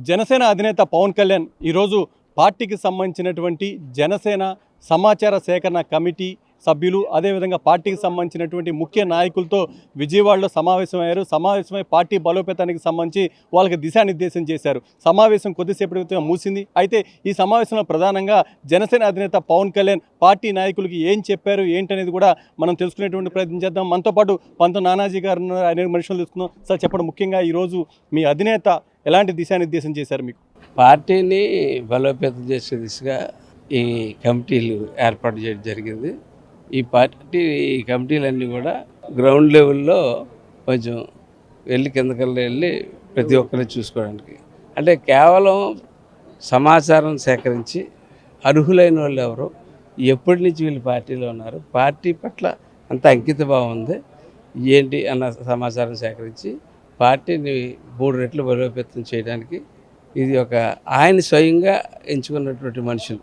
జనసేన అధినేత పవన్ కళ్యాణ్ ఈరోజు పార్టీకి సంబంధించినటువంటి జనసేన సమాచార సేకరణ కమిటీ సభ్యులు అదేవిధంగా పార్టీకి సంబంధించినటువంటి ముఖ్య నాయకులతో విజయవాడలో సమావేశమయ్యారు. సమావేశమై పార్టీ బలోపేతానికి సంబంధించి వాళ్ళకి దిశానిర్దేశం చేశారు. సమావేశం కొద్దిసేపటి మూసింది. అయితే ఈ సమావేశంలో ప్రధానంగా జనసేన అధినేత పవన్ కళ్యాణ్ పార్టీ నాయకులకి ఏం చెప్పారు ఏంటనేది కూడా మనం తెలుసుకునేటువంటి ప్రయత్నం చేద్దాం. మనతో పాటు పంత నానాజీ గారు అనేక మనుషులు తెలుసుకుందాం. సార్ చెప్పండి, ముఖ్యంగా ఈరోజు మీ అధినేత ఎలాంటి దిశానిర్దేశం చేశారు? మీకు పార్టీని బలోపేతం చేసే దిశగా ఈ కమిటీలు ఏర్పాటు చేయడం జరిగింది. ఈ కమిటీలన్నీ కూడా గ్రౌండ్ లెవెల్లో కొంచెం కిందకల్లా వెళ్ళి ప్రతి ఒక్కరిని చూసుకోవడానికి, అంటే కేవలం సమాచారం సేకరించి అర్హులైన వాళ్ళు ఎవరు, ఎప్పటి నుంచి వీళ్ళు పార్టీలో ఉన్నారు, పార్టీ పట్ల అంత అంకిత భావం ఉంది ఏంటి అన్న సమాచారం సేకరించి పార్టీని 3 రెట్లు బలోపేతం చేయడానికి ఇది ఒక ఆయన స్వయంగా ఎంచుకున్నటువంటి మనుషులు,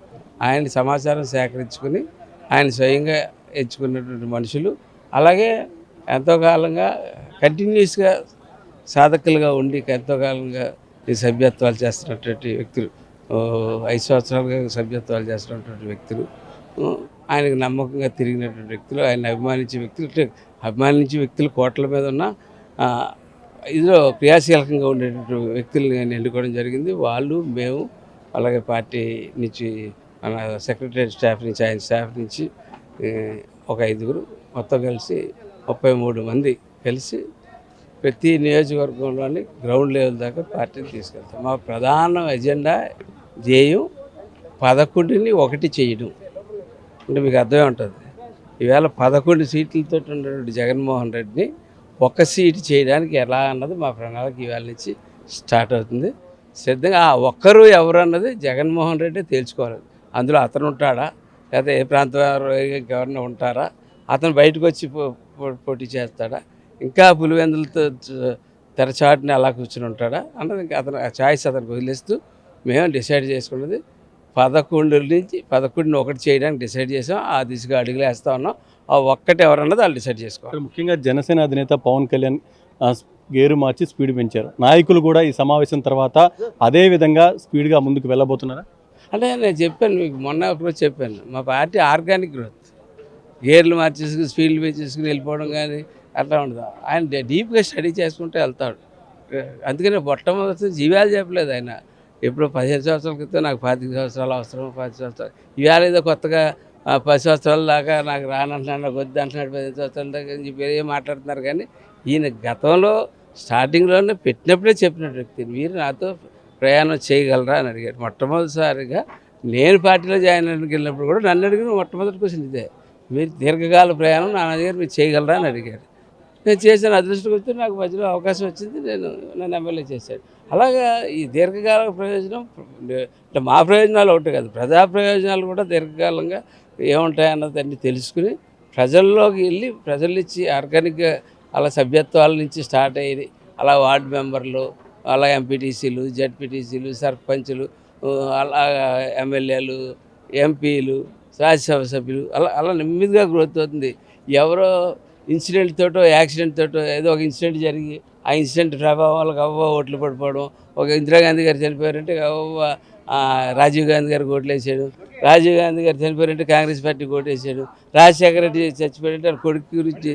ఆయన సమాచారం సేకరించుకుని ఆయన స్వయంగా ఎంచుకున్నటువంటి మనుషులు, అలాగే ఎంతో కాలంగా కంటిన్యూస్గా సాధకులుగా ఉండి ఎంతో కాలంగా ఈ సభ్యత్వాలు చేస్తున్నటువంటి వ్యక్తులు, 5 సంవత్సరాలుగా సభ్యత్వాలు చేస్తున్నటువంటి వ్యక్తులు, ఆయనకు నమ్మకంగా తిరిగినటువంటి వ్యక్తులు, ఆయన అభిమానించే వ్యక్తులు కోట్ల మీద ఉన్న ఇదిలో క్రియాశీలకంగా ఉండేటువంటి వ్యక్తులు నేను ఎన్నుకోవడం జరిగింది. వాళ్ళు మేము అలాగే పార్టీ నుంచి మన సెక్రటరీ స్టాఫ్ నుంచి ఆయన స్టాఫ్ నుంచి ఒక 5గురు మొత్తం కలిసి 33 మంది కలిసి ప్రతి నియోజకవర్గంలోని గ్రౌండ్ లెవెల్ దాకా పార్టీని తీసుకెళ్తాం. మా ప్రధాన ఎజెండా ధ్యేయం 11ని 1 చేయడం. అంటే మీకు అర్థమే ఉంటుంది, ఈవేళ 11 సీట్లతో ఉన్నటువంటి జగన్మోహన్ రెడ్డిని 1 సీటు చేయడానికి ఎలా అన్నది మా ప్రణాళిక ఈవేళ నుంచి స్టార్ట్ అవుతుంది. సిద్ధంగా ఆ ఒక్కరు ఎవరు అన్నది జగన్మోహన్ రెడ్డి తేల్చుకోవాలి. అందులో అతను ఉంటాడా, లేదా ఏ ప్రాంతం ఎవరైనా ఉంటారా, అతను బయటకు వచ్చి పోటీ చేస్తాడా, ఇంకా పులివెందులతో తెరచాటుని అలా కూర్చుని ఉంటాడా అన్నది ఇంకా అతను ఆ ఛాయిస్ అతనికి వదిలేస్తూ మేము డిసైడ్ చేసుకున్నది 11 నుంచి 11ని 1 చేయడానికి డిసైడ్ చేసాం. ఆ దిశగా అడుగులు వేస్తూ ఉన్నాం. ఆ ఒక్కటి ఎవరన్నది వాళ్ళు డిసైడ్ చేసుకోవాలి. ముఖ్యంగా జనసేన అధినేత పవన్ కళ్యాణ్ గేరు మార్చి స్పీడ్ పెంచారు. నాయకులు కూడా ఈ సమావేశం తర్వాత అదే విధంగా స్పీడ్గా ముందుకు వెళ్ళబోతున్నారా? అంటే నేను చెప్పాను మీకు, మొన్న ఒకరోజు చెప్పాను, మా పార్టీ ఆర్గానిక్ గ్రోత్, గేర్లు మార్చేసుకుని స్పీడ్లు పెంచేసుకుని వెళ్ళిపోవడం కానీ అట్లా ఉండదు. ఆయన డీప్గా స్టడీ చేసుకుంటూ వెళ్తాడు. అందుకని మొట్టమొదటి జీవాలు చెప్పలేదు ఆయన. ఎప్పుడో 15 సంవత్సరాల క్రితం నాకు 25 సంవత్సరాలు అవసరం, 10 సంవత్సరాలు ఇవాళ ఏదో కొత్తగా 10 సంవత్సరాల దాకా నాకు రానంటున్నాడు, నాకు వద్దు అంటున్నాడు, 15 సంవత్సరాల దాకా అని చెప్పి ఏం మాట్లాడుతున్నారు. కానీ ఈయన గతంలో స్టార్టింగ్లోనే పెట్టినప్పుడే చెప్పినట్టు వ్యక్తి, మీరు నాతో ప్రయాణం చేయగలరా అని అడిగారు. మొట్టమొదటిసారిగా నేను పార్టీలో జాయిన్ అవ్వడానికి వెళ్ళినప్పుడు కూడా నన్ను అడిగిన మొట్టమొదటి క్వశ్చన్ ఇదే, మీరు దీర్ఘకాల ప్రయాణం నా దగ్గర మీరు చేయగలరా అని అడిగారు. నేను చేశాను. అదృష్టం వచ్చి నాకు మధ్యలో అవకాశం వచ్చింది, నన్ను ఎమ్మెల్యే చేశాడు. అలాగా ఈ దీర్ఘకాల ప్రయోజనం అంటే మా ప్రయోజనాలు ఒకటి కాదు, ప్రజా ప్రయోజనాలు కూడా దీర్ఘకాలంగా ఏముంటాయన్నది అన్నీ తెలుసుకుని ప్రజల్లోకి వెళ్ళి ప్రజల నుంచి ఆర్గానిక్గా అలా సభ్యత్వాల నుంచి స్టార్ట్ అయ్యేది, అలా వార్డు మెంబర్లు, అలా ఎంపీటీసీలు, జడ్పీటీసీలు, సర్పంచులు, అలా ఎమ్మెల్యేలు, ఎంపీలు, రాజ్యసభ సభ్యులు, అలా నెమ్మదిగా గ్రోత్ అవుతుంది. ఎవరో ఇన్సిడెంట్ తోటో యాక్సిడెంట్ తోటో ఏదో ఒక ఇన్సిడెంట్ జరిగి ఆ ఇన్సిడెంట్ ప్రభావం వాళ్ళకి ఓట్లు పడిపోవడం, ఒక ఇందిరాగాంధీ గారు చనిపోయారంటే రాజీవ్ గాంధీ గారికి ఓట్లు వేసాడు, రాజీవ్ గాంధీ గారు చనిపోయారంటే కాంగ్రెస్ పార్టీకి ఓటు వేసాడు, రాజశేఖర రెడ్డి చచ్చిపోయారంటే వాళ్ళ కొడుకు గురించి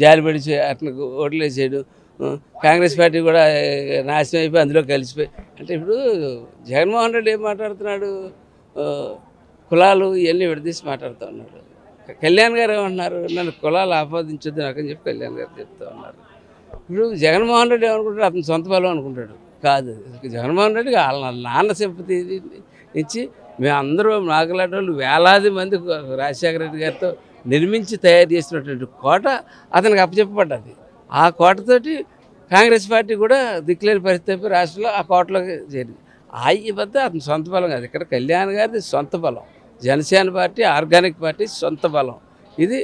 జాలిపడి అతనికి ఓట్లు వేసాడు, కాంగ్రెస్ పార్టీ కూడా నాశనం అయిపోయి అందులో కలిసిపోయి. అంటే ఇప్పుడు జగన్మోహన్ రెడ్డి ఏం మాట్లాడుతున్నాడు, కులాలు ఇవన్నీ విడదీసి మాట్లాడుతూ ఉన్నాడు. కళ్యాణ్ గారు ఏమంటున్నారు, నన్ను కులాలు ఆపాదించొద్దు నాకని చెప్పి కళ్యాణ్ గారు చెప్తూ ఉన్నారు. ఇప్పుడు జగన్మోహన్ రెడ్డి ఏమనుకుంటాడు, అతను సొంత బలం అనుకుంటాడు. కాదు, జగన్మోహన్ రెడ్డి వాళ్ళ నాన్న సింపతి ఇచ్చి మేమందరూ నాగలాంటి వాళ్ళు వేలాది మంది రాజశేఖర రెడ్డి గారితో నిర్మించి తయారు చేసినటువంటి కోట అతనికి అప్పచెప్పబడ్డది. ఆ కోటతోటి కాంగ్రెస్ పార్టీ కూడా దిక్కులేని పరిస్థితి రాష్ట్రంలో ఆ కోటలోకి చేరింది. ఈ వద్ద అతని సొంత బలం కాదు, ఇక్కడ కళ్యాణ్ గారిది సొంత బలం, జనసేన పార్టీ ఆర్గానిక్ పార్టీ సొంత బలం. ఇది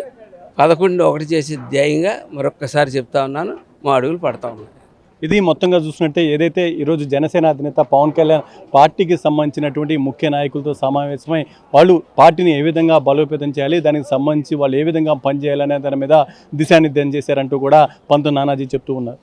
11ని 1 చేసే ధ్యేయంగా మరొక్కసారి చెప్తా ఉన్నాను, మా అడుగులు పడతా ఉన్నాయి. ఇది మొత్తంగా చూసినట్టే ఏదైతే ఈరోజు జనసేన అధినేత పవన్ కళ్యాణ్ పార్టీకి సంబంధించినటువంటి ముఖ్య నాయకులతో సమావేశమై వాళ్ళు పార్టీని ఏ విధంగా బలోపేతం చేయాలి, దానికి సంబంధించి వాళ్ళు ఏ విధంగా పనిచేయాలనే దాని మీద దిశానిర్దేశం చేశారంటూ కూడా పంత నానాజీ చెప్తూ ఉన్నారు.